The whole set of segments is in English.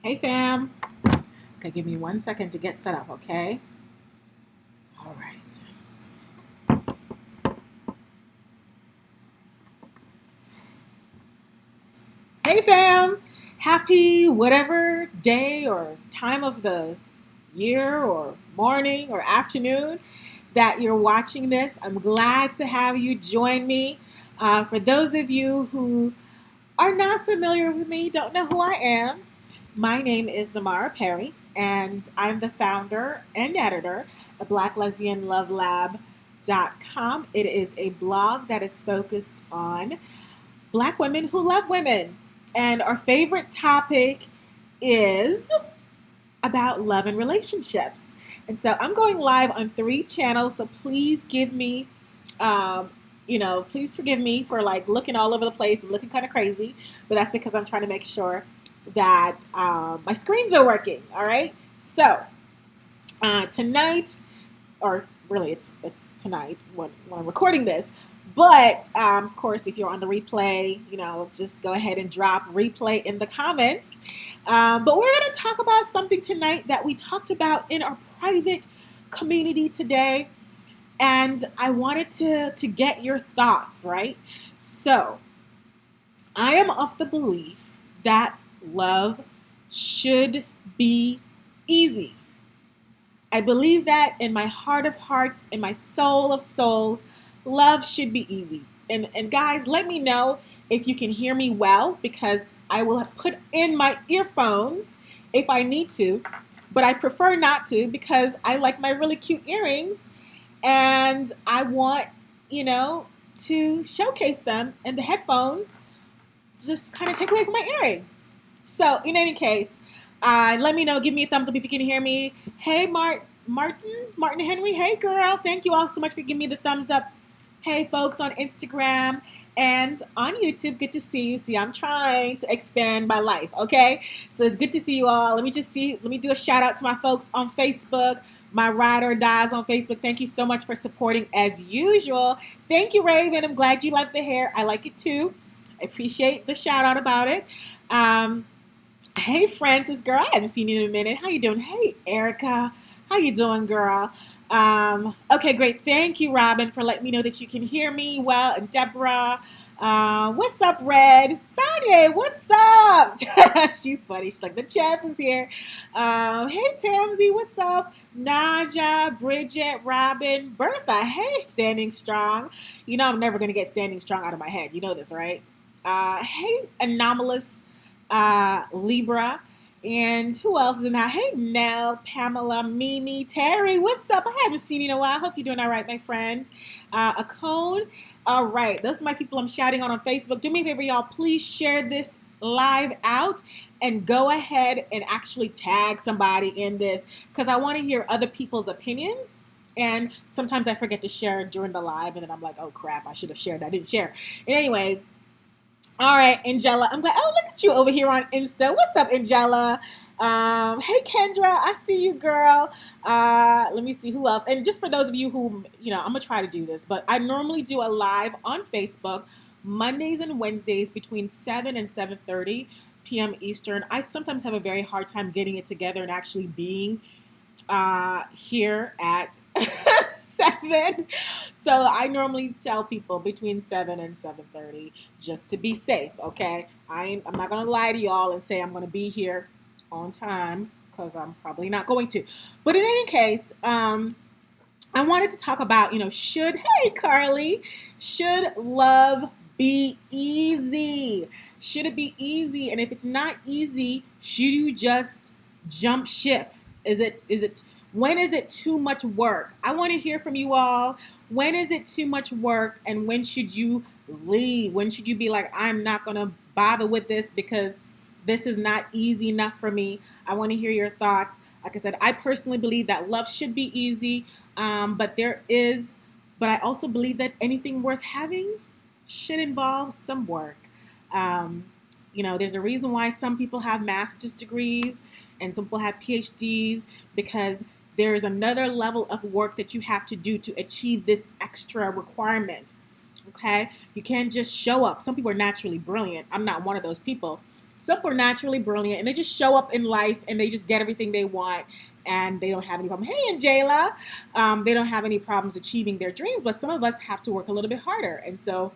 Hey fam. Okay, give me 1 second to get set up, okay? All right. Hey fam. Happy whatever day or time of the year or morning or afternoon that you're watching this. I'm glad to have you join me. For those of you who are not familiar with me, don't know who I am, my name is Zamara Perry, and I'm the founder and editor of BlackLesbianLoveLab.com. It is a blog that is focused on Black women who love women. And our favorite topic is about love and relationships. And so I'm going live on 3 channels, so please give me please forgive me for like looking all over the place and looking kind of crazy, but that's because I'm trying to make sure that my screens are working. All right. So tonight, or really, it's tonight when I'm recording this. But of course, if you're on the replay, just go ahead and drop replay in the comments. But we're going to talk about something tonight that we talked about in our private community today, and I wanted to get your thoughts, right? So, I am of the belief that love should be easy. I believe that in my heart of hearts, in my soul of souls, love should be easy. And guys, let me know if you can hear me well, because I will put in my earphones if I need to, but I prefer not to because I like my really cute earrings and I want, to showcase them, and the headphones just kind of take away from my earrings. So, in any case, let me know. Give me a thumbs up if you can hear me. Hey, Martin Henry. Hey, girl. Thank you all so much for giving me the thumbs up. Hey, folks on Instagram and on YouTube. Good to see you. See, I'm trying to expand my life. Okay, so it's good to see you all. Let me do a shout out to my folks on Facebook. My ride or dies on Facebook. Thank you so much for supporting as usual. Thank you, Raven. I'm glad you like the hair. I like it too. I appreciate the shout out about it. Um, hey, Francis, girl. I haven't seen you in a minute. How you doing? Hey, Erica. How you doing, girl? Okay, great. Thank you, Robin, for letting me know that you can hear me well. And Deborah, what's up, Red? Sonia, what's up? She's funny. She's like, the champ is here. Hey, Tamsy, what's up? Naja, Bridget, Robin, Bertha. Hey, Standing Strong. You know I'm never going to get Standing Strong out of my head. You know this, right? Hey, Anomalous Libra. And who else is in that? Hey, Nell, Pamela, Mimi, Terry, what's up? I haven't seen you in a while. Hope you're doing all right, my friend. A cone. All right, those are my people I'm shouting on Facebook. Do me a favor, y'all. Please share this live out and go ahead and actually tag somebody in this, because I want to hear other people's opinions. And sometimes I forget to share during the live, and then I'm like, oh crap, I should have shared. I didn't share. And anyways, all right, Angela. I'm glad. Oh, look at you over here on Insta. What's up, Angela? Hey, Kendra. I see you, girl. Let me see who else. And just for those of you who, I'm gonna try to do this, but I normally do a live on Facebook Mondays and Wednesdays between 7 and 7:30 p.m. Eastern. I sometimes have a very hard time getting it together and actually being here at 7. So I normally tell people between 7 and 7:30 just to be safe, okay? I'm not going to lie to y'all and say I'm going to be here on time, because I'm probably not going to. But in any case, I wanted to talk about, hey, Carly, should love be easy? Should it be easy? And if it's not easy, should you just jump ship? Is it when is it too much work? I want to hear from you all. When is it too much work, and when should you leave? When should you be like, I'm not going to bother with this because this is not easy enough for me? I want to hear your thoughts. Like I said, I personally believe that love should be easy, but but I also believe that anything worth having should involve some work. Um, there's a reason why some people have master's degrees and some people have PhDs, because there is another level of work that you have to do to achieve this extra requirement. Okay? You can't just show up. Some people are naturally brilliant. I'm not one of those people. Some people are naturally brilliant and they just show up in life and they just get everything they want and they don't have any problem. Hey, Angela, they don't have any problems achieving their dreams, but some of us have to work a little bit harder. And so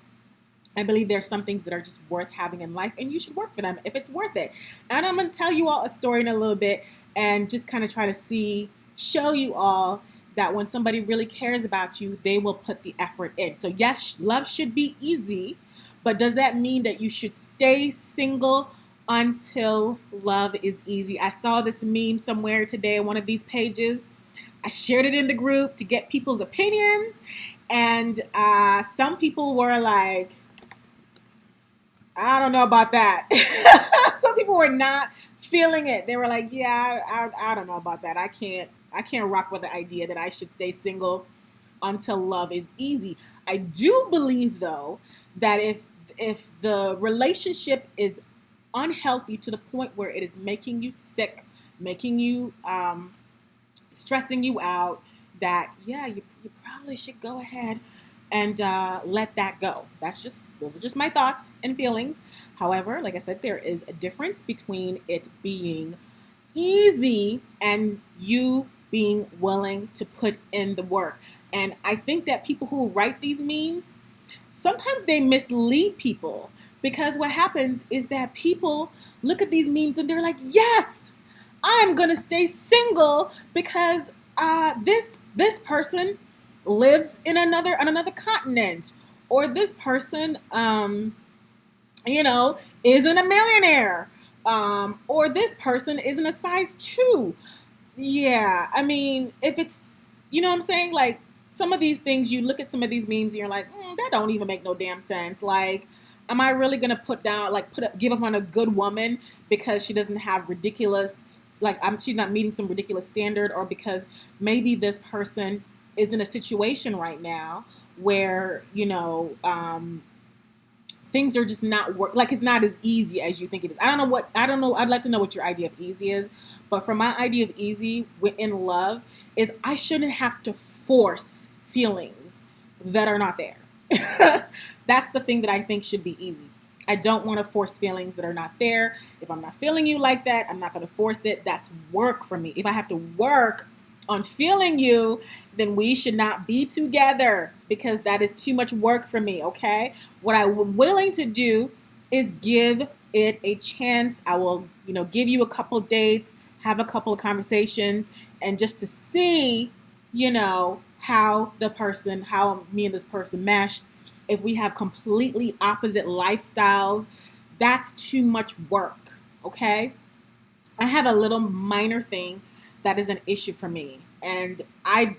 I believe there's some things that are just worth having in life and you should work for them if it's worth it. And I'm going to tell you all a story in a little bit and just kind of try to show you all that when somebody really cares about you, they will put the effort in. So yes, love should be easy, but does that mean that you should stay single until love is easy? I saw this meme somewhere today on one of these pages. I shared it in the group to get people's opinions. And some people were like, I don't know about that. Some people were not feeling it. They were like, yeah, I don't know about that. I can't rock with the idea that I should stay single until love is easy. I do believe though that if the relationship is unhealthy to the point where it is making you sick, making you stressing you out, that yeah, you probably should go ahead and let that go. Those are just my thoughts and feelings. However, like I said, there is a difference between it being easy and you being willing to put in the work. And I think that people who write these memes, sometimes they mislead people, because what happens is that people look at these memes and they're like, yes, I'm gonna stay single because this person lives in another continent, or this person isn't a millionaire, or this person isn't a size 2. Yeah, I mean, if it's, you know what I'm saying, like some of these things, you look at some of these memes and you're like, that don't even make no damn sense. Like, am I really gonna give up on a good woman because she doesn't have ridiculous, she's not meeting some ridiculous standard, or because maybe this person is in a situation right now where things are just not it's not as easy as you think it is. I don't know. I'd like to know what your idea of easy is, but for my idea of easy in love is I shouldn't have to force feelings that are not there. That's the thing that I think should be easy. I don't want to force feelings that are not there. If I'm not feeling you like that, I'm not going to force it. That's work for me. If I have to work on feeling you, then we should not be together, because that is too much work for me, okay? What I'm willing to do is give it a chance. I will, give you a couple of dates, have a couple of conversations, and just to see, how me and this person mesh. If we have completely opposite lifestyles, that's too much work, okay? I have a little minor thing that is an issue for me. And I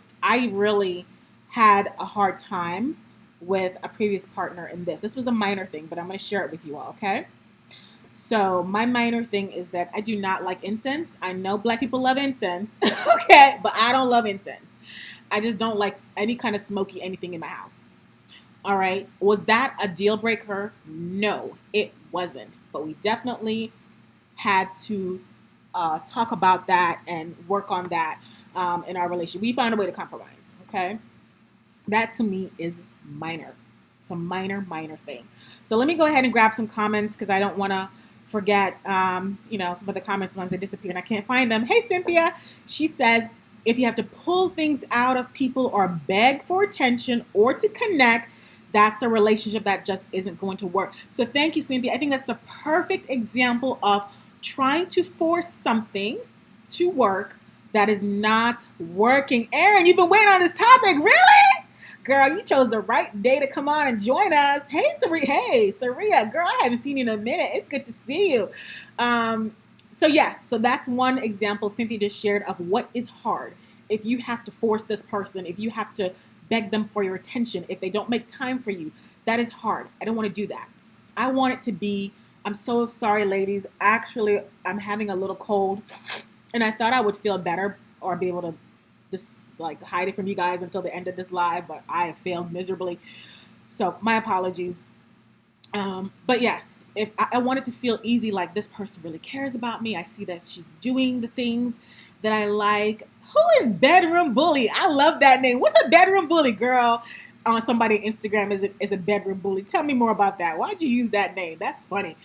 really had a hard time with a previous partner in this. This was a minor thing, but I'm going to share it with you all, okay? So my minor thing is that I do not like incense. I know Black people love incense, okay? But I don't love incense. I just don't like any kind of smoky anything in my house. All right. Was that a deal breaker? No, it wasn't. But we definitely had to talk about that and work on that in our relationship. We found a way to compromise. Okay. That to me is minor. It's a minor thing. So let me go ahead and grab some comments, because I don't want to forget, some of the comments. Sometimes they disappear and I can't find them. Hey, Cynthia. She says, if you have to pull things out of people or beg for attention or to connect, that's a relationship that just isn't going to work. So thank you, Cynthia. I think that's the perfect example of trying to force something to work that is not working. Erin, you've been waiting on this topic. Really? Girl, you chose the right day to come on and join us. Hey, Saria. Girl, I haven't seen you in a minute. It's good to see you. So that's one example Cynthia just shared of what is hard. If you have to force this person, if you have to beg them for your attention, if they don't make time for you, that is hard. I don't want to do that. I want it to be, I'm so sorry, ladies. Actually, I'm having a little cold and I thought I would feel better or be able to just hide it from you guys until the end of this live, but I have failed miserably. So my apologies. But yes, if I want it to feel easy, like this person really cares about me. I see that she's doing the things that I like. Who is Bedroom Bully? I love that name. What's a bedroom bully, girl? On somebody Instagram is a bedroom bully. Tell me more about that. Why'd you use that name? That's funny.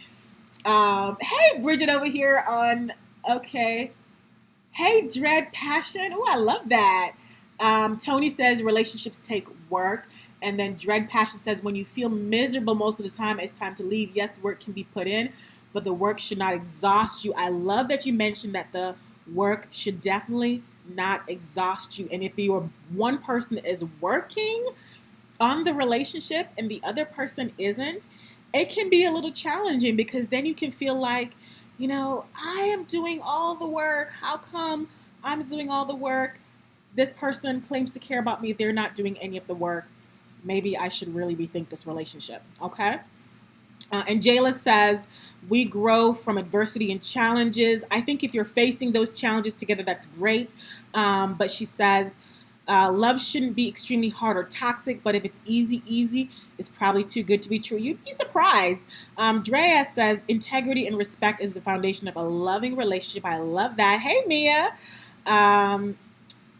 Hey, Bridget over here on, okay. Hey, Dread Passion. Oh, I love that. Tony says relationships take work. And then Dread Passion says when you feel miserable most of the time, it's time to leave. Yes, work can be put in, but the work should not exhaust you. I love that you mentioned that the work should definitely not exhaust you. And if you're one person is working on the relationship and the other person isn't, it can be a little challenging because then you can feel like, I am doing all the work. How come I'm doing all the work? This person claims to care about me. They're not doing any of the work. Maybe I should really rethink this relationship. Okay. And Jayla says, we grow from adversity and challenges. I think if you're facing those challenges together, that's great. But she says, love shouldn't be extremely hard or toxic, but if it's easy, it's probably too good to be true. You'd be surprised. Drea says, integrity and respect is the foundation of a loving relationship. I love that. Hey, Mia. Um,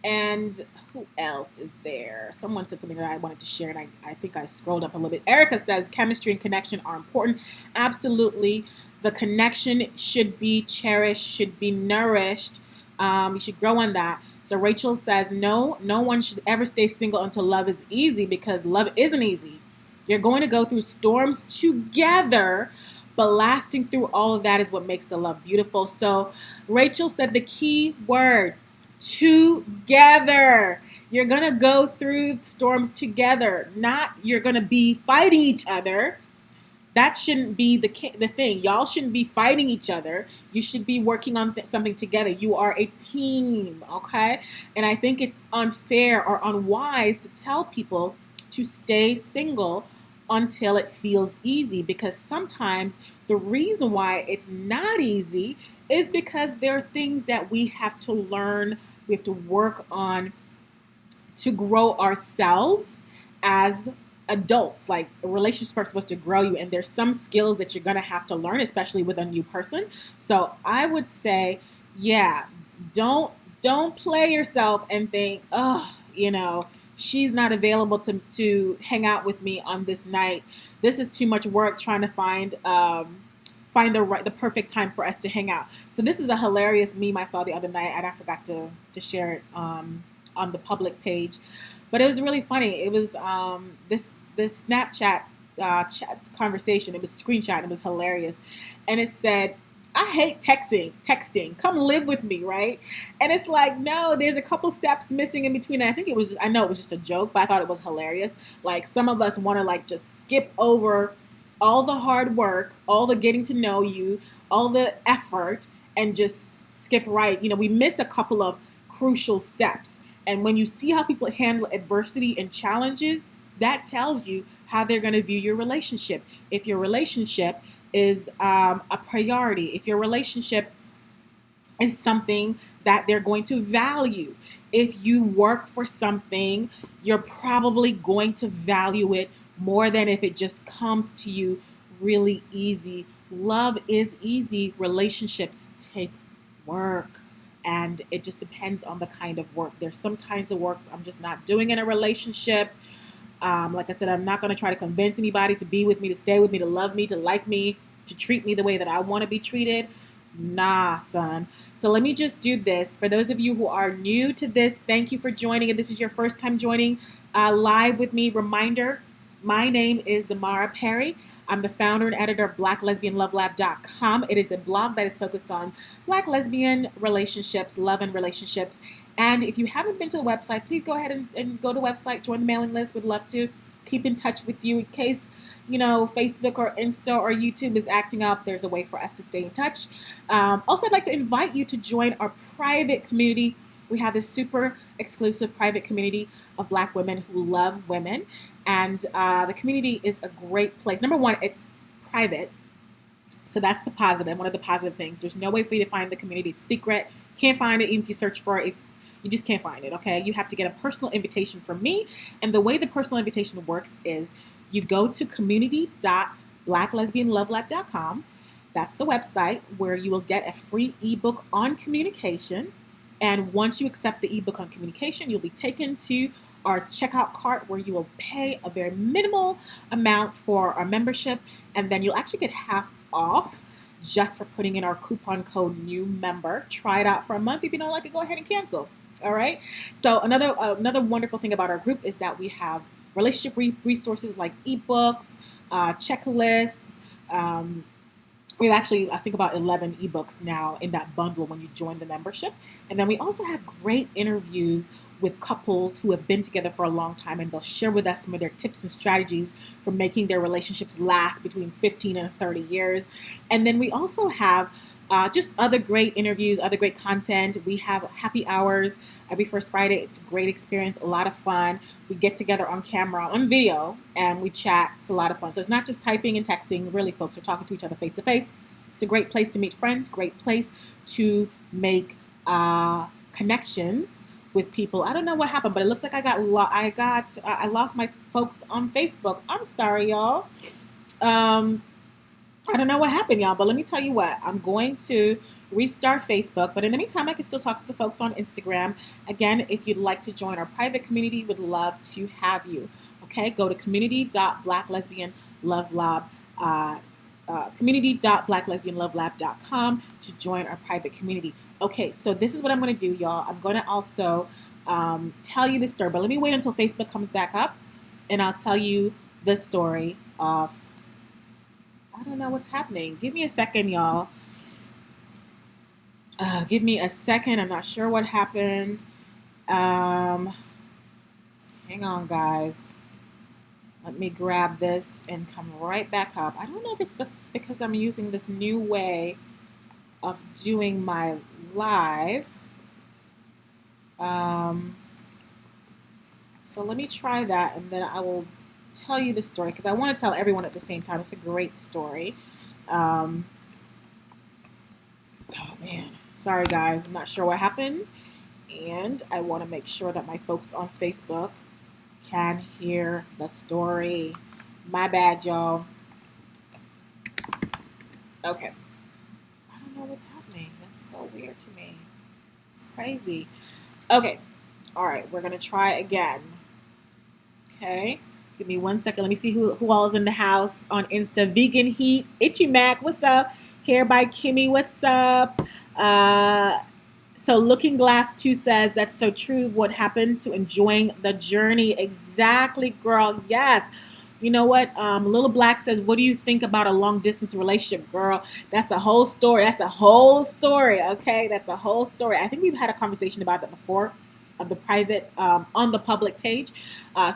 and who else is there? Someone said something that I wanted to share, and I think I scrolled up a little bit. Erica says chemistry and connection are important. Absolutely. The connection should be cherished, should be nourished. You should grow on that. So Rachel says, no one should ever stay single until love is easy, because love isn't easy. You're going to go through storms together, but lasting through all of that is what makes the love beautiful. So Rachel said the key word, together. You're going to go through storms together, not you're going to be fighting each other. That shouldn't be the thing. Y'all shouldn't be fighting each other. You should be working on something together. You are a team, okay? And I think it's unfair or unwise to tell people to stay single until it feels easy, because sometimes the reason why it's not easy is because there are things that we have to learn, we have to work on to grow ourselves as adults. Like, relationships are supposed to grow you, and there's some skills that you're going to have to learn, especially with a new person. So I would say, yeah, don't play yourself and think, oh, she's not available to hang out with me on this night. This is too much work trying to find the perfect time for us to hang out. So this is a hilarious meme I saw the other night, and I forgot to share it on the public page, but it was really funny. It was this Snapchat chat conversation. It was screenshot. And it was hilarious, and it said, I hate texting. Come live with me, right? And it's like, no, there's a couple steps missing in between. And I know it was just a joke, but I thought it was hilarious. Like, some of us want to just skip over all the hard work, all the getting to know you, all the effort, and just skip right. We miss a couple of crucial steps. And when you see how people handle adversity and challenges, that tells you how they're going to view your relationship. If your relationship is a priority, if your relationship is something that they're going to value, if you work for something, you're probably going to value it more than if it just comes to you really easy. Love is easy. Relationships take work. And it just depends on the kind of work. There's some kinds of works I'm just not doing in a relationship. Like I said, I'm not going to try to convince anybody to be with me, to stay with me, to love me, to like me, to treat me the way that I want to be treated. Nah, son. So let me just do this. For those of you who are new to this, thank you for joining. If this is your first time joining live with me, reminder, my name is Zamara Perry. I'm the founder and editor of BlackLesbianLoveLab.com. It is a blog that is focused on Black lesbian relationships, love and relationships. And if you haven't been to the website, please go ahead and go to the website, join the mailing list. We'd love to keep in touch with you in case, Facebook or Insta or YouTube is acting up. There's a way for us to stay in touch. Also, I'd like to invite you to join our private community. We have this super exclusive private community of Black women who love women. And the community is a great place. Number one, it's private. So that's the positive, one of the positive things. There's no way for you to find the community. It's secret. Can't find it even if you search for it. You just can't find it, okay? You have to get a personal invitation from me. And the way the personal invitation works is you go to community.blacklesbianlovelab.com. That's the website where you will get a free ebook on communication. And once you accept the ebook on communication, you'll be taken to our checkout cart where you will pay a very minimal amount for our membership, and then you'll actually get half off just for putting in our coupon code new member. Try it out for a month. If you don't like it, go ahead and cancel. All right. So another wonderful thing about our group is that we have relationship resources like ebooks, checklists. We've actually, I think, about 11 ebooks now in that bundle when you join the membership. And then we also have great interviews with couples who have been together for a long time, and they'll share with us some of their tips and strategies for making their relationships last between 15 and 30 years. And then we also have just other great interviews, other great content. We have happy hours every first Friday. It's a great experience, a lot of fun. We get together on camera, on video, and we chat. It's a lot of fun. So it's not just typing and texting. Really, folks are talking to each other face to face. It's a great place to meet friends, great place to make connections with people. I don't know what happened, but it looks like I lost my folks on Facebook. I'm sorry, y'all. I don't know what happened, y'all, but let me tell you what. I'm going to restart Facebook, but in the meantime, I can still talk to the folks on Instagram. Again, if you'd like to join our private community, we'd love to have you. Okay, go to community.blacklesbianlovelab, community.blacklesbianlovelab.com to join our private community. Okay, so this is what I'm going to do, y'all. I'm going to also tell you the story, but let me wait until Facebook comes back up, and I'll tell you the story of, I don't know what's happening. Give me a second, y'all. Give me a second. I'm not sure what happened. Hang on, guys. Let me grab this and come right back up. I don't know if it's because I'm using this new way of doing my live. So let me try that, and then I will tell you the story because I want to tell everyone at the same time. It's a great story. Oh man, sorry guys, I'm not sure what happened, and I want to make sure that my folks on Facebook can hear the story. My bad, y'all. Okay. I don't know what's happening. That's so weird to me. It's crazy. Okay. All right, we're gonna try again. Okay. Give me 1 second. Let me see who all is in the house on Insta. Vegan Heat, Itchy Mac, what's up? Hair by Kimmy, what's up? So Looking Glass 2 says, that's so true. What happened to enjoying the journey? Exactly, girl. Yes. You know what? Little Black says, what do you think about a long distance relationship, girl? That's a whole story. That's a whole story. Okay. That's a whole story. I think we've had a conversation about that before on the private, on the public page.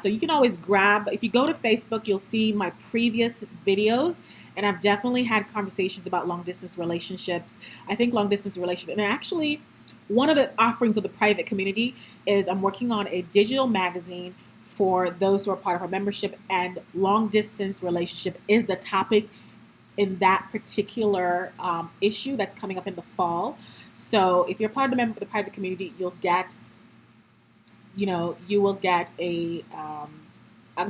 So you can always grab, if you go to Facebook, you'll see my previous videos. And I've definitely had conversations about long distance relationships. I think long distance relationship, and actually one of the offerings of the private community is I'm working on a digital magazine for those who are part of our membership, and long distance relationship is the topic in that particular issue that's coming up in the fall. So if you're part of the private community, you'll get, you will get a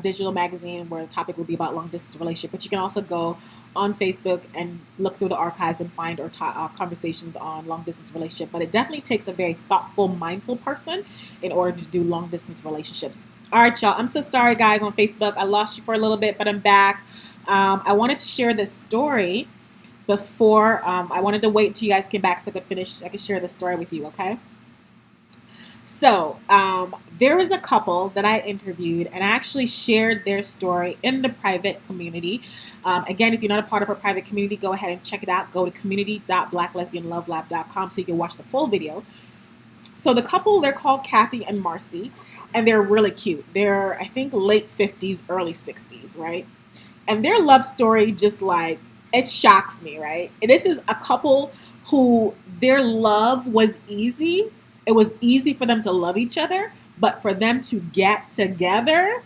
digital magazine where the topic will be about long distance relationship. But you can also go on Facebook and look through the archives and find our conversations on long distance relationship. But it definitely takes a very thoughtful, mindful person in order to do long distance relationships. All right, y'all. I'm so sorry, guys, on Facebook. I lost you for a little bit, but I'm back. I wanted to share this story before. I wanted to wait until you guys came back so I could share the story with you, okay? So there was a couple that I interviewed, and I actually shared their story in the private community. Again, if you're not a part of our private community, go ahead and check it out. Go to community.blacklesbianlovelab.com so you can watch the full video. So the couple, they're called Kathy and Marcy, and they're really cute. They're, I think, late 50s, early 60s, right? And their love story just like, it shocks me, right? And this is a couple who their love was easy. It was easy for them to love each other, but for them to get together,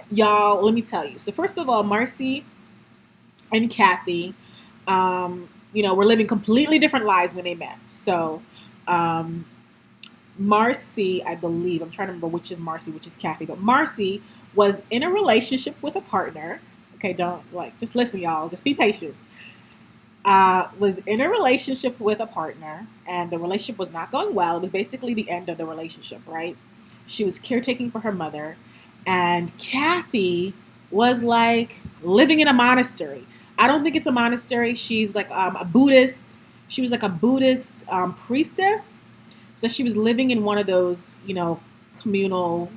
y'all, let me tell you. So first of all, Marcy and Kathy, were living completely different lives when they met. So Marcy, I believe, I'm trying to remember which is Marcy, which is Kathy, but Marcy was in a relationship with a partner. Okay, just listen, y'all. Just be patient. Was in a relationship with a partner, and the relationship was not going well. It was basically the end of the relationship, right? She was caretaking for her mother, and Kathy was like living in a monastery. I don't think it's a monastery. She's like a Buddhist. She was like a Buddhist priestess. So she was living in one of those, communal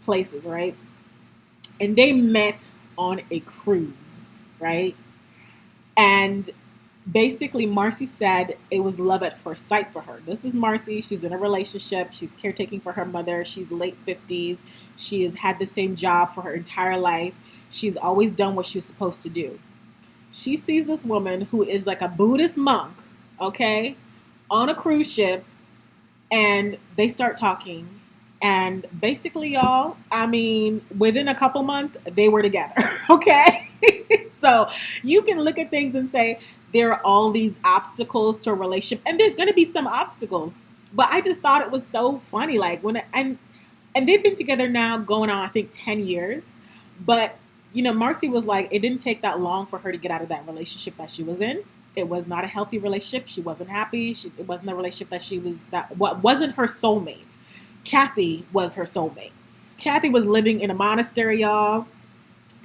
places, right? And they met on a cruise, right? And basically, Marcy said it was love at first sight for her. This is Marcy. She's in a relationship. She's caretaking for her mother. She's late 50s. She has had the same job for her entire life. She's always done what she was supposed to do. She sees this woman who is like a Buddhist monk, okay, on a cruise ship, and they start talking. And basically, y'all, I mean, within a couple months, they were together, okay? So you can look at things and say there are all these obstacles to a relationship, and there's going to be some obstacles. But I just thought it was so funny, like and they've been together now going on, I think, 10 years. But Marcy was like, it didn't take that long for her to get out of that relationship that she was in. It was not a healthy relationship. She wasn't happy. It wasn't a relationship what wasn't her soulmate. Kathy was her soulmate. Kathy was living in a monastery, y'all.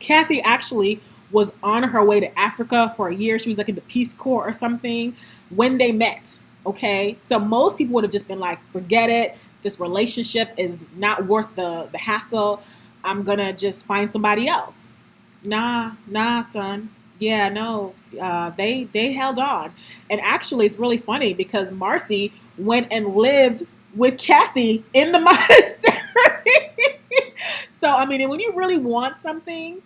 Kathy actually was on her way to Africa for a year. She was like in the Peace Corps or something when they met. Okay. So most people would have just been like, forget it. This relationship is not worth the hassle. I'm going to just find somebody else. Nah, son. Yeah, no, they held on. And actually, it's really funny because Marcy went and lived with Kathy in the monastery. So, I mean, when you really want something,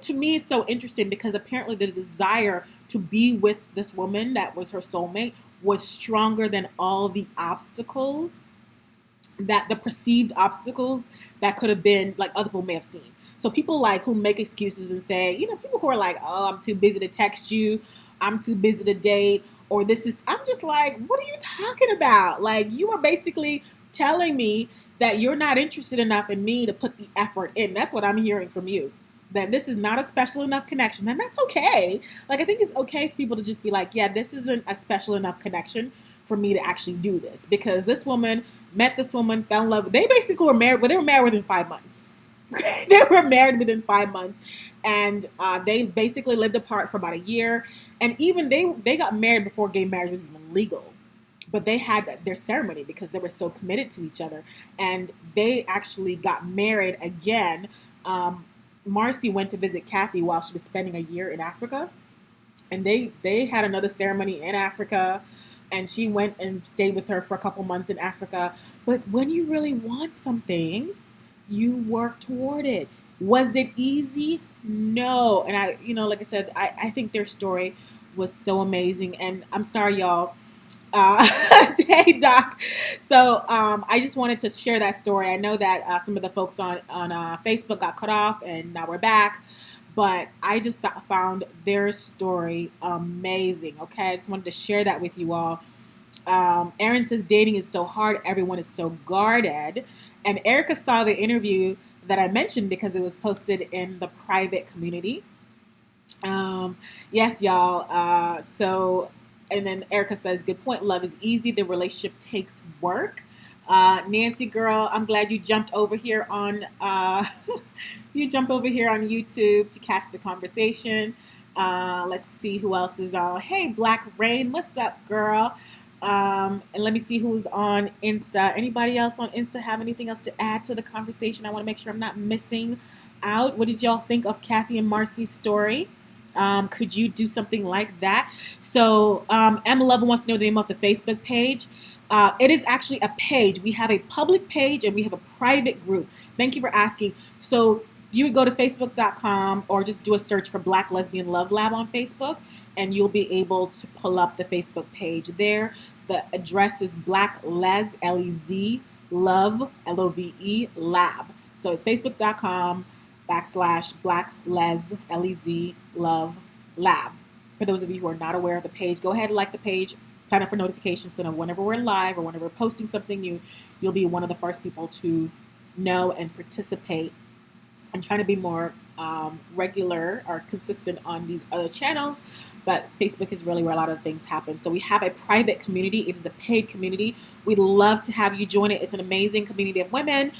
to me, it's so interesting because apparently the desire to be with this woman that was her soulmate was stronger than all the obstacles, the perceived obstacles that could have been like other people may have seen. So people like who make excuses and say, people who are like, oh, I'm too busy to text you. I'm too busy to date. Or I'm just like, what are you talking about? Like, you are basically telling me that you're not interested enough in me to put the effort in. That's what I'm hearing from you. That this is not a special enough connection. And that's okay. Like, I think it's okay for people to just be like, yeah, this isn't a special enough connection for me to actually do this. Because this woman met this woman, fell in love. They basically were married, but they were married within 5 months. They were married within 5 months, and they basically lived apart for about a year. And even they got married before gay marriage was even legal. But they had their ceremony because they were so committed to each other. And they actually got married again. Marcy went to visit Kathy while she was spending a year in Africa. And they had another ceremony in Africa. And she went and stayed with her for a couple months in Africa. But when you really want something, you work toward it. Was it easy? No. And I, like I said, I think their story was so amazing. And I'm sorry, y'all. Hey, Doc. So I just wanted to share that story. I know that some of the folks on Facebook got cut off, and now we're back. But I just found their story amazing. Okay, I just wanted to share that with you all. Aaron says dating is so hard. Everyone is so guarded. And Erica saw the interview that I mentioned because it was posted in the private community. Yes, y'all. And then Erica says, good point. Love is easy. The relationship takes work. Nancy girl, I'm glad you jumped over here on YouTube to catch the conversation. Let's see who else is on. Hey, Black Rain, what's up, girl? And let me see who's on Insta. Anybody else on Insta have anything else to add to the conversation? I want to make sure I'm not missing out. What did y'all think of Kathy and Marcy's story? Could you do something like that? So Emma Lover wants to know the name of the Facebook page. It is actually a page. We have a public page and we have a private group. Thank you for asking. So you would go to facebook.com or just do a search for Black Lesbian Love Lab on Facebook, and you'll be able to pull up the Facebook page there. The address is Black Les, L-E-Z, Love, L-O-V-E, Lab. So it's facebook.com/Black Les, L-E-Z, Love, Lab. For those of you who are not aware of the page, go ahead and like the page, sign up for notifications so that whenever we're live or whenever we're posting something new, you'll be one of the first people to know and participate. I'm trying to be more regular or consistent on these other channels, but Facebook is really where a lot of things happen. So we have a private community. It is a paid community. We'd love to have you join it. It's an amazing community of women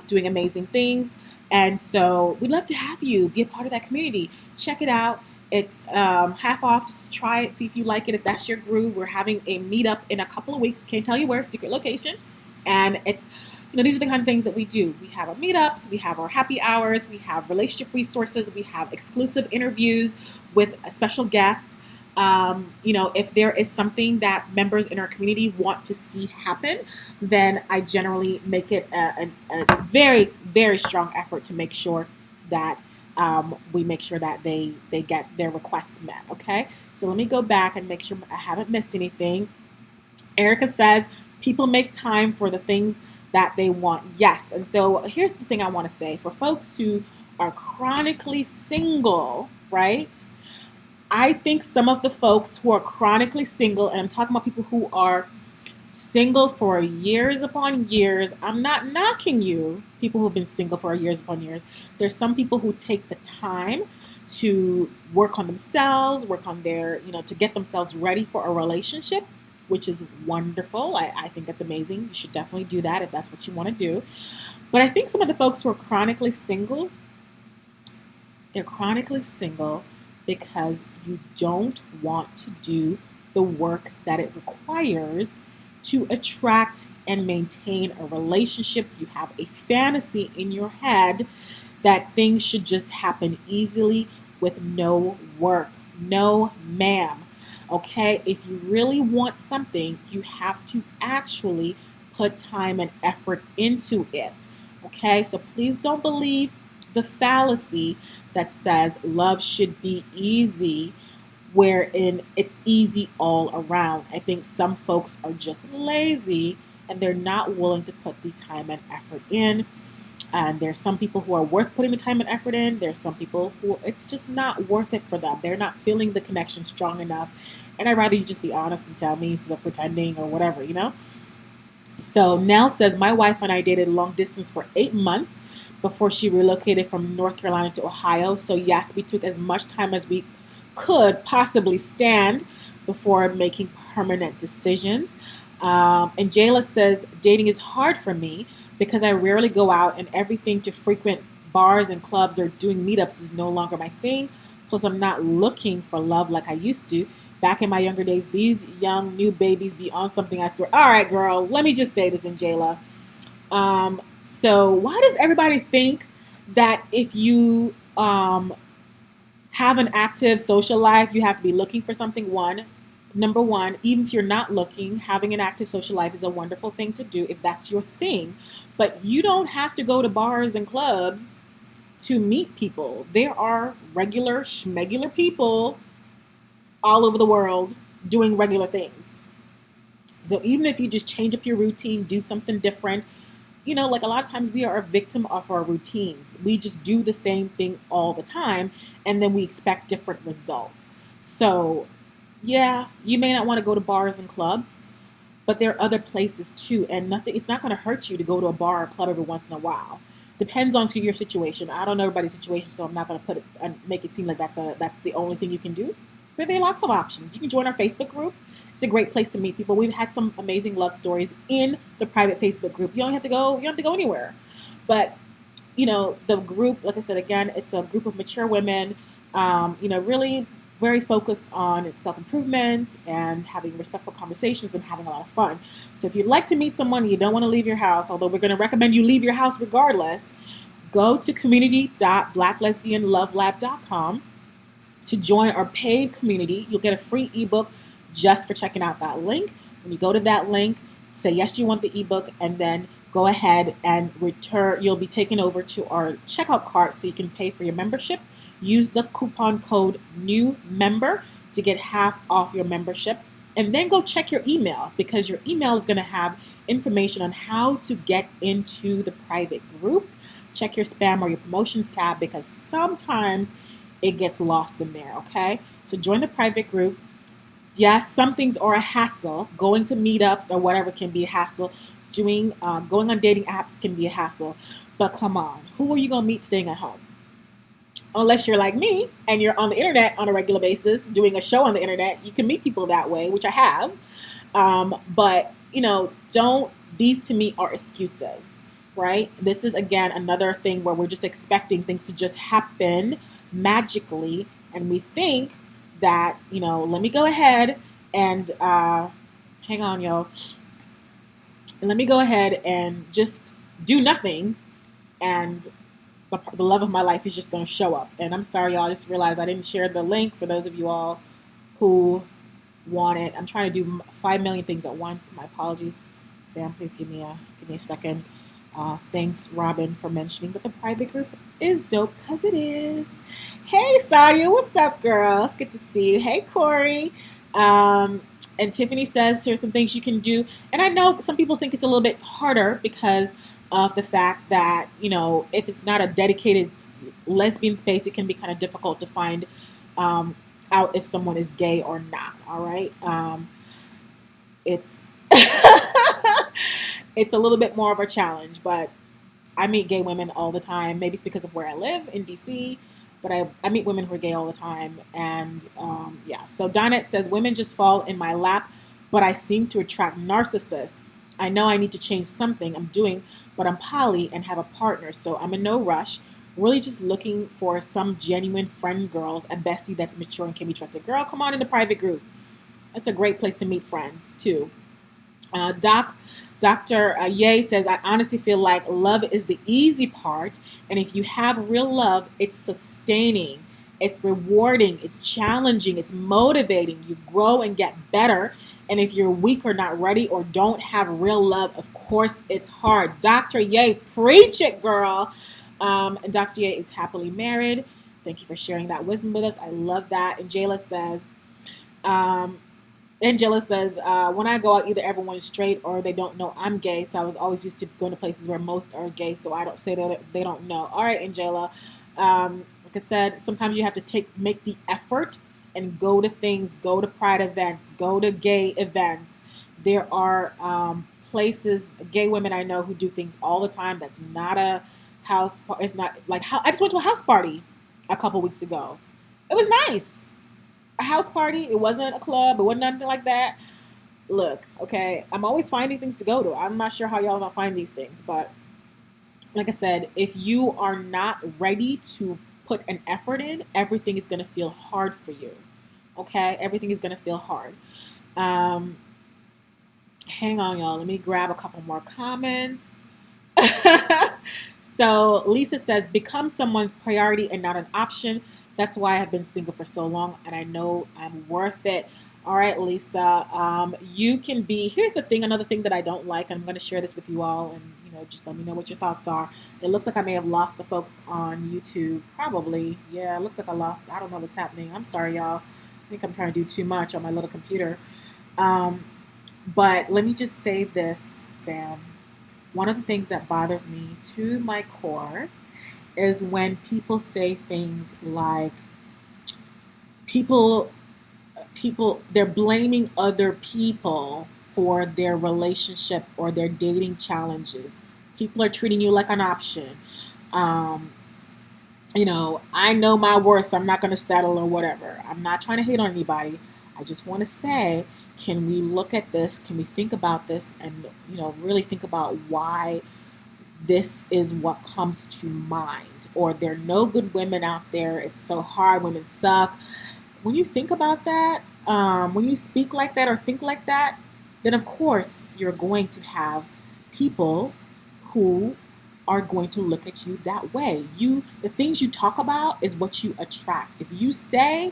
doing amazing things. And so we'd love to have you be a part of that community. Check it out. It's half off. Just try it, see if you like it. If that's your groove, we're having a meetup in a couple of weeks. Can't tell you where, secret location. And it's, these are the kind of things that we do. We have our meetups, we have our happy hours, we have relationship resources, we have exclusive interviews with special guests. If there is something that members in our community want to see happen, then I generally make it a very, very strong effort to make sure that we make sure that they get their requests met. Okay, so let me go back and make sure I haven't missed anything. Erica says people make time for the things that they want. Yes, and so here's the thing I want to say for folks who are chronically single, right? I think some of the folks who are chronically single, and I'm talking about people who are single for years upon years. I'm not knocking you, people who've been single for years upon years. There's some people who take the time to work on themselves, work on their, to get themselves ready for a relationship, which is wonderful. I think that's amazing. You should definitely do that if that's what you want to do. But I think some of the folks who are chronically single, they're chronically single because you don't want to do the work that it requires to attract and maintain a relationship. You have a fantasy in your head that things should just happen easily with no work. No, ma'am. Okay, if you really want something, you have to actually put time and effort into it. Okay, so please don't believe the fallacy that says love should be easy, wherein it's easy all around. I think some folks are just lazy and they're not willing to put the time and effort in. And there's some people who are worth putting the time and effort in. There's some people who it's just not worth it for them. They're not feeling the connection strong enough. And I'd rather you just be honest and tell me instead of pretending or whatever. So Nell says, my wife and I dated long distance for 8 months before she relocated from North Carolina to Ohio. So yes, we took as much time as we could possibly stand before making permanent decisions. And Jayla says, dating is hard for me because I rarely go out and everything to frequent bars and clubs or doing meetups is no longer my thing. Plus, I'm not looking for love like I used to. Back in my younger days, these young new babies be on something, I swear. All right, girl, let me just say this in Jayla. So why does everybody think that if you have an active social life, you have to be looking for something? Number one, even if you're not looking, having an active social life is a wonderful thing to do if that's your thing. But you don't have to go to bars and clubs to meet people. There are regular, schmegular people all over the world doing regular things. So even if you just change up your routine, do something different, like a lot of times we are a victim of our routines. We just do the same thing all the time, and then we expect different results. So yeah, you may not want to go to bars and clubs, but there are other places too, and it's not going to hurt you to go to a bar or club every once in a while. Depends on your situation. I don't know everybody's situation, so I'm not going to put it and make it seem like that's the only thing you can do. But there are lots of options. You can join our Facebook group. It's a great place to meet people. We've had some amazing love stories in the private Facebook group. You don't have to go anywhere. But the group, like I said again, it's a group of mature women. Really very focused on self-improvement and having respectful conversations and having a lot of fun. So if you'd like to meet someone and you don't want to leave your house, although we're going to recommend you leave your house regardless, go to community.blacklesbianlovelab.com to join our paid community. You'll get a free ebook just for checking out that link. When you go to that link, say yes, you want the ebook, and then go ahead and return. You'll be taken over to our checkout cart so you can pay for your membership. Use the coupon code NEWMEMBER to get half off your membership. And then go check your email, because your email is going to have information on how to get into the private group. Check your spam or your promotions tab, because sometimes it gets lost in there, okay? So join the private group. Yes, some things are a hassle. Going to meetups or whatever can be a hassle. Going on dating apps can be a hassle. But come on, who are you going to meet staying at home? Unless you're like me and you're on the internet on a regular basis, doing a show on the internet, you can meet people that way, which I have. But these to me are excuses, right? This is, again, another thing where we're just expecting things to just happen magically, And we think that, let me go ahead and, hang on, yo. Let me go ahead and just do nothing, and the love of my life is just going to show up. And I'm sorry, y'all. I just realized I didn't share the link for those of you all who want it. I'm trying to do 5 million things at once. My apologies, fam. Please give me a second. Thanks, Robin, for mentioning that the private group is dope, because it is. Hey, Sadia, what's up, girl? It's good to see you. Hey, Corey. And Tiffany says there's some things you can do. And I know some people think it's a little bit harder because of the fact that, if it's not a dedicated lesbian space, it can be kind of difficult to find out if someone is gay or not. All right. It's it's a little bit more of a challenge, but I meet gay women all the time. Maybe it's because of where I live in DC, but I meet women who are gay all the time. And yeah, so Donette says, women just fall in my lap, but I seem to attract narcissists. I know I need to change something I'm doing, but I'm poly and have a partner, so I'm in no rush. Really just looking for some genuine friend girls, a bestie that's mature and can be trusted. Girl, come on in the private group. That's a great place to meet friends, too. Dr. Ye says, I honestly feel like love is the easy part. And if you have real love, it's sustaining, it's rewarding, it's challenging, it's motivating. You grow and get better. And if you're weak or not ready or don't have real love, of course, it's hard. Dr. Ye, preach it, girl. And Dr. Ye is happily married. Thank you for sharing that wisdom with us. I love that. And Jayla says, Angela says, when I go out, either everyone's straight or they don't know I'm gay. So I was always used to going to places where most are gay. So I don't say that they don't know. All right, Angela. Like I said, sometimes you have to make the effort and go to things, go to pride events, go to gay events. There are places, gay women I know who do things all the time. That's not a house. It's not like I just went to a house party a couple weeks ago. It was nice. A house party. It wasn't a club. It wasn't nothing like that. Look, okay, I'm always finding things to go to. I'm not sure how y'all don't find these things, but like I said, if you are not ready to put an effort in, everything is going to feel hard for you. Okay, everything is going to feel hard. Hang on, y'all. Let me grab a couple more comments. So Lisa says, become someone's priority and not an option. That's why I have been single for so long, and I know I'm worth it. All right, Lisa, you can be, here's the thing, another thing that I don't like, and I'm going to share this with you all, and just let me know what your thoughts are. It looks like I may have lost the folks on YouTube. Probably. Yeah, it looks like I don't know what's happening. I'm sorry, y'all. I think I'm trying to do too much on my little computer. But let me just say this, fam. One of the things that bothers me to my core is when people say things like they're blaming other people for their relationship or their dating challenges. People are treating you like an option. I know my worth, so I'm not going to settle or whatever. I'm not trying to hate on anybody. I just want to say, can we look at this? Can we think about this and, really think about why this is what comes to mind? Or there are no good women out there. It's so hard. Women suck. When you think about that, when you speak like that or think like that, then of course you're going to have people who are going to look at you that way. The things you talk about is what you attract. If you say,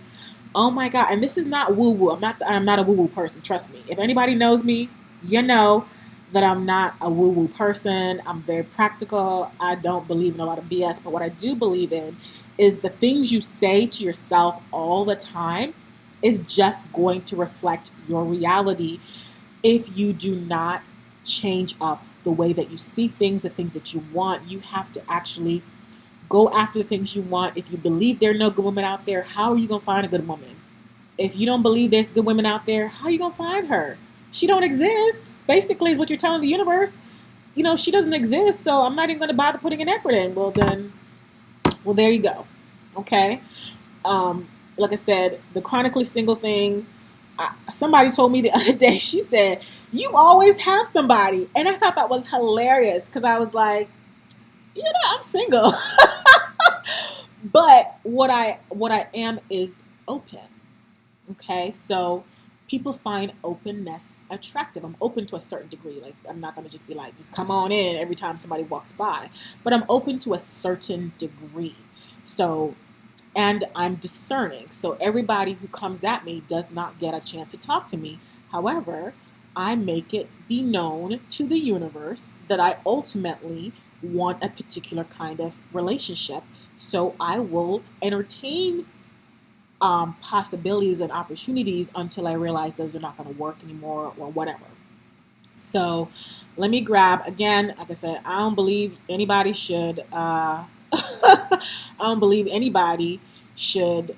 oh my God, and this is not woo-woo. I'm not a woo-woo person. Trust me. If anybody knows me, you know that I'm not a woo-woo person. I'm very practical. I don't believe in a lot of BS, but what I do believe in is the things you say to yourself all the time is just going to reflect your reality if you do not change up the way that you see things, the things that you want. You have to actually go after the things you want. If you believe there are no good women out there, how are you going to find a good woman? If you don't believe there's good women out there, how are you going to find her? She don't exist, basically, is what you're telling the universe. She doesn't exist, so I'm not even going to bother putting an effort in. Well, there you go. Okay? Like I said, the chronically single thing, somebody told me the other day, she said, you always have somebody. And I thought that was hilarious because I was like, I'm single. But what I am is open. Okay, so people find openness attractive. I'm open to a certain degree. Like, I'm not going to just be like, just come on in every time somebody walks by, but I'm open to a certain degree. So, and I'm discerning. So everybody who comes at me does not get a chance to talk to me. However, I make it be known to the universe that I ultimately want a particular kind of relationship. So I will entertain possibilities and opportunities until I realize those are not going to work anymore or whatever. So let me grab again. Like I said, I don't believe anybody should. I don't believe anybody should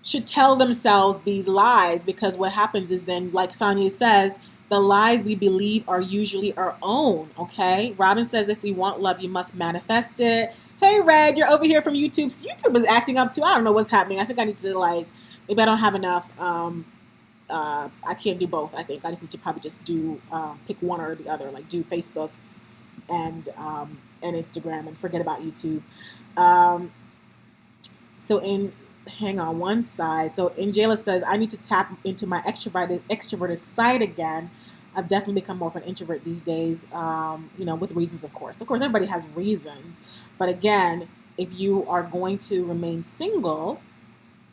should tell themselves these lies, because what happens is then, like Sonia says, the lies we believe are usually our own. Okay. Robin says, if we want love, you must manifest it. Hey, Red, you're over here from YouTube. So YouTube is acting up too. I don't know what's happening. I think I need to, like, maybe I don't have enough. I can't do both. I think I just need to probably just do pick one or the other, like do Facebook and Instagram, and forget about YouTube. Um, so in hang on one side. So Angela says, I need to tap into my extroverted side again. I've definitely become more of an introvert these days, with reasons, of course. Of course, everybody has reasons. But again, if you are going to remain single,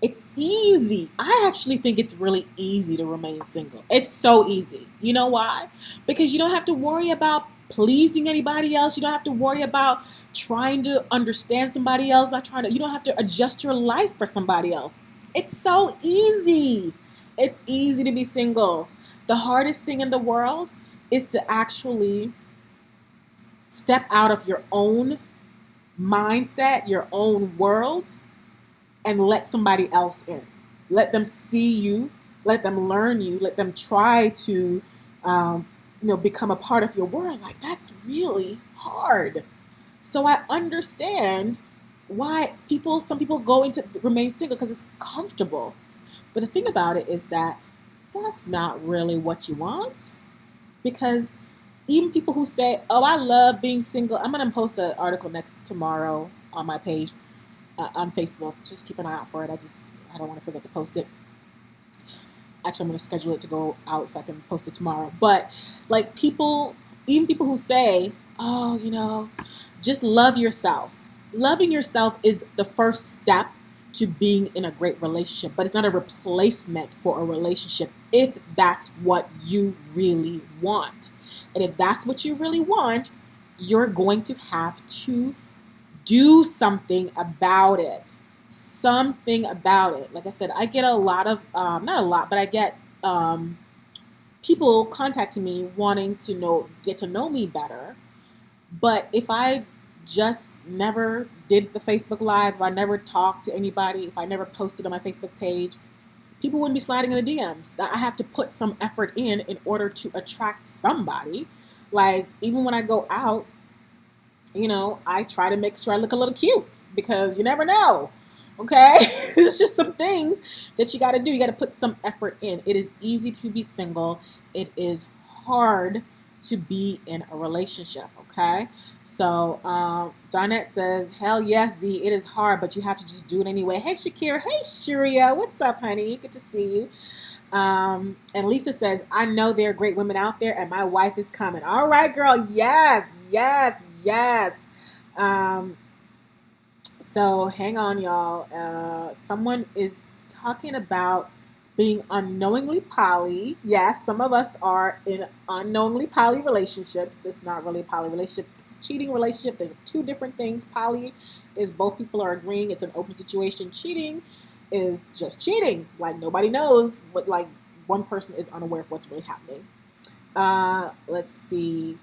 it's easy. I actually think it's really easy to remain single. It's so easy. You know why? Because you don't have to worry about pleasing anybody else. You don't have to worry about trying to understand somebody else. You don't have to adjust your life for somebody else. It's so easy. It's easy to be single. The hardest thing in the world is to actually step out of your own mindset, your own world, and let somebody else in. Let them see you, let them learn you, let them try to, become a part of your world. Like, that's really hard. So I understand why some people go into remain single, because it's comfortable. But the thing about it is that that's not really what you want, because even people who say, "Oh, I love being single," I'm gonna post an article tomorrow on my page on Facebook. Just keep an eye out for it. I don't want to forget to post it. Actually, I'm going to schedule it to go out so I can post it tomorrow. But like even people who say, "Oh, just love yourself." Loving yourself is the first step to being in a great relationship, but it's not a replacement for a relationship if that's what you really want. And if that's what you really want, you're going to have to do something about it. Something about it. Like I said, I get a lot of, not a lot, but I get people contacting me wanting to get to know me better. But if I just never did the Facebook Live, if I never talked to anybody, if I never posted on my Facebook page, people wouldn't be sliding in the DMs. I have to put some effort in order to attract somebody. Like, even when I go out, I try to make sure I look a little cute, because you never know. Okay? It's just some things that you got to do. You got to put some effort in. It is easy to be single. It is hard to be in a relationship. Okay? So, Donette says, hell yes, Z, it is hard, but you have to just do it anyway. Hey, Shakira. Hey, Shuria. What's up, honey? Good to see you. And Lisa says, I know there are great women out there, and my wife is coming. All right, girl. Yes, yes, yes. So hang on, y'all. Someone is talking about being unknowingly poly. Yes, some of us are in unknowingly poly relationships. It's not really a poly relationship. It's a cheating relationship. There's two different things. Poly is both people are agreeing it's an open situation. Cheating is just cheating. Like, nobody knows what, like, one person is unaware of what's really happening. Let's see.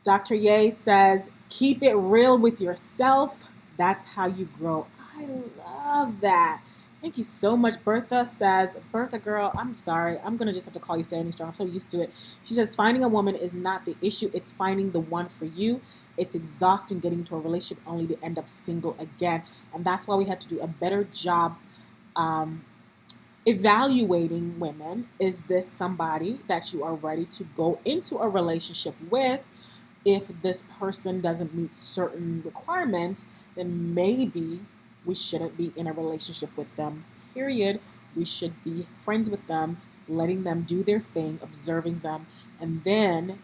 Dr. Ye says, keep it real with yourself. That's how you grow. I love that. Thank you so much. Bertha says, Bertha girl, I'm sorry. I'm going to just have to call you Standing Strong. I'm so used to it. She says, finding a woman is not the issue. It's finding the one for you. It's exhausting getting into a relationship only to end up single again. And that's why we have to do a better job evaluating women. Is this somebody that you are ready to go into a relationship with? if this person doesn't meet certain requirements, then maybe we shouldn't be in a relationship with them, period. We should be friends with them, letting them do their thing, observing them. And then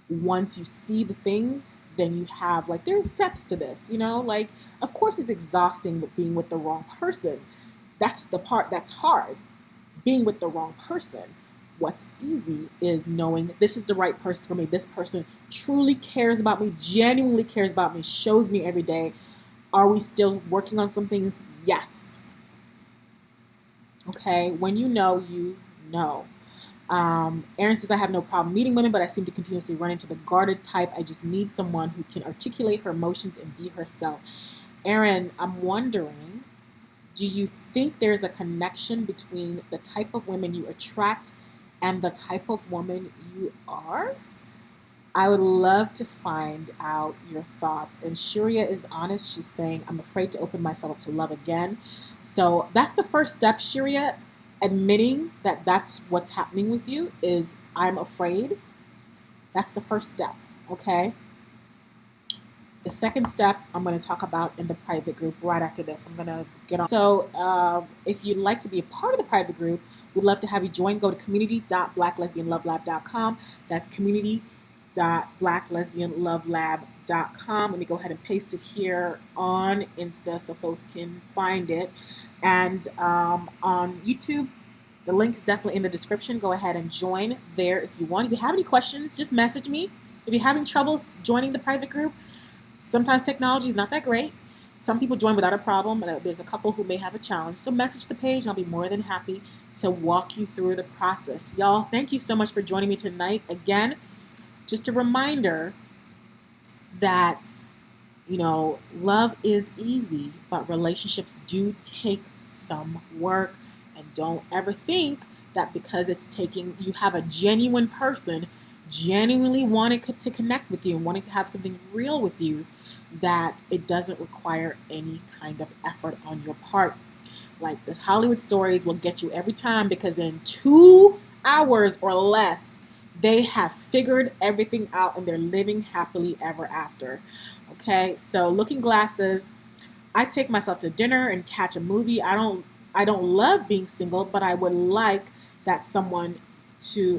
once you see the things, then you have like, there's steps to this, like, of course it's exhausting with being with the wrong person. That's the part that's hard, being with the wrong person. What's easy is knowing this is the right person for me. This person truly cares about me, genuinely cares about me, shows me every day. Are we still working on some things? Yes. Okay, when you know, you know. Aaron says, I have no problem meeting women, but I seem to continuously run into the guarded type. I just need someone who can articulate her emotions and be herself. Aaron, I'm wondering, do you think there's a connection between the type of women you attract and the type of woman you are? I would love to find out your thoughts. And Shuria is honest. She's saying, I'm afraid to open myself up to love again. So that's the first step, Shuria. Admitting that that's what's happening with you is, I'm afraid. That's the first step, okay? The second step I'm going to talk about in the private group right after this. I'm going to get on. So if you'd like to be a part of the private group, we'd love to have you join. Go to community.blacklesbianlovelab.com. That's community.blacklesbianlovelab.com. Let me go ahead and paste it here on Insta so folks can find it. And on YouTube, the link is definitely in the description. Go ahead and join there if you want. If you have any questions, just message me. If you're having trouble joining the private group, sometimes technology is not that great. Some people join without a problem. There's a couple who may have a challenge. So message the page and I'll be more than happy to walk you through the process. Y'all, thank you so much for joining me tonight. Again, just a reminder that, love is easy, but relationships do take some work. And don't ever think that because you have a genuine person genuinely wanting to connect with you and wanting to have something real with you, that it doesn't require any kind of effort on your part. Like the Hollywood stories will get you every time, because in 2 hours or less, they have figured everything out and they're living happily ever after. Okay, so Looking Glasses, I take myself to dinner and catch a movie. I don't love being single, but I would like that someone to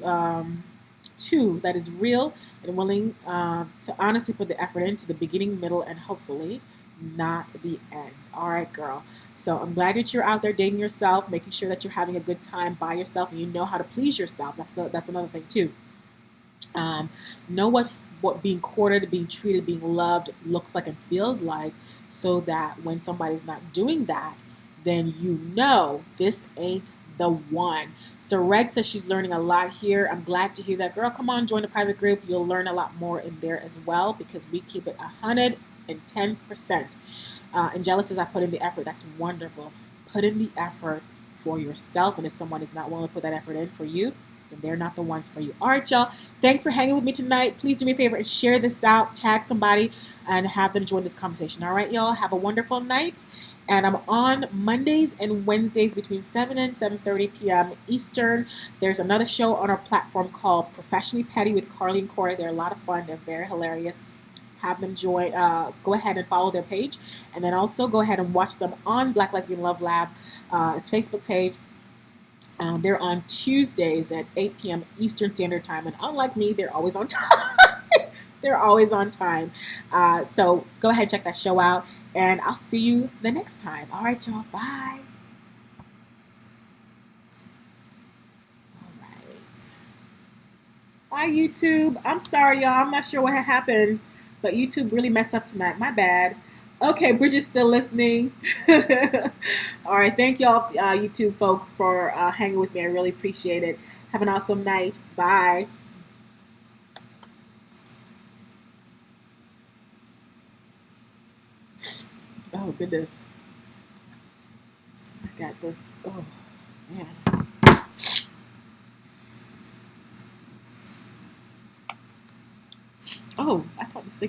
that is real and willing to honestly put the effort into the beginning, middle, and hopefully not the end. All right, girl. So I'm glad that you're out there dating yourself, making sure that you're having a good time by yourself and you know how to please yourself. That's another thing too. Know what being courted, being treated, being loved looks like and feels like, so that when somebody's not doing that, then you know this ain't the one. So Reg says she's learning a lot here. I'm glad to hear that. Girl, come on, join the private group. You'll learn a lot more in there as well, because we keep it 110%. Angela says I put in the effort. That's wonderful. Put in the effort for yourself. And if someone is not willing to put that effort in for you, then they're not the ones for you. All right, y'all. Thanks for hanging with me tonight. Please do me a favor and share this out. Tag somebody and have them join this conversation. All right, y'all. Have a wonderful night. And I'm on Mondays and Wednesdays between 7 and 7:30 p.m. Eastern. There's another show on our platform called Professionally Petty with Carly and Corey. They're a lot of fun. They're very hilarious. Have them join. Go ahead and follow their page. And then also go ahead and watch them on Black Lesbian Love Lab. It's Facebook page. They're on Tuesdays at 8 p.m. Eastern Standard Time. And unlike me, they're always on time. They're always on time. So go ahead and check that show out. And I'll see you the next time. All right, y'all. Bye. All right. Bye, YouTube. I'm sorry, y'all. I'm not sure what happened, but YouTube really messed up tonight. My bad. Okay, Bridget's still listening. All right. Thank y'all, YouTube folks, for hanging with me. I really appreciate it. Have an awesome night. Bye. Oh, goodness. I got this. Oh, man. Oh, I thought this thing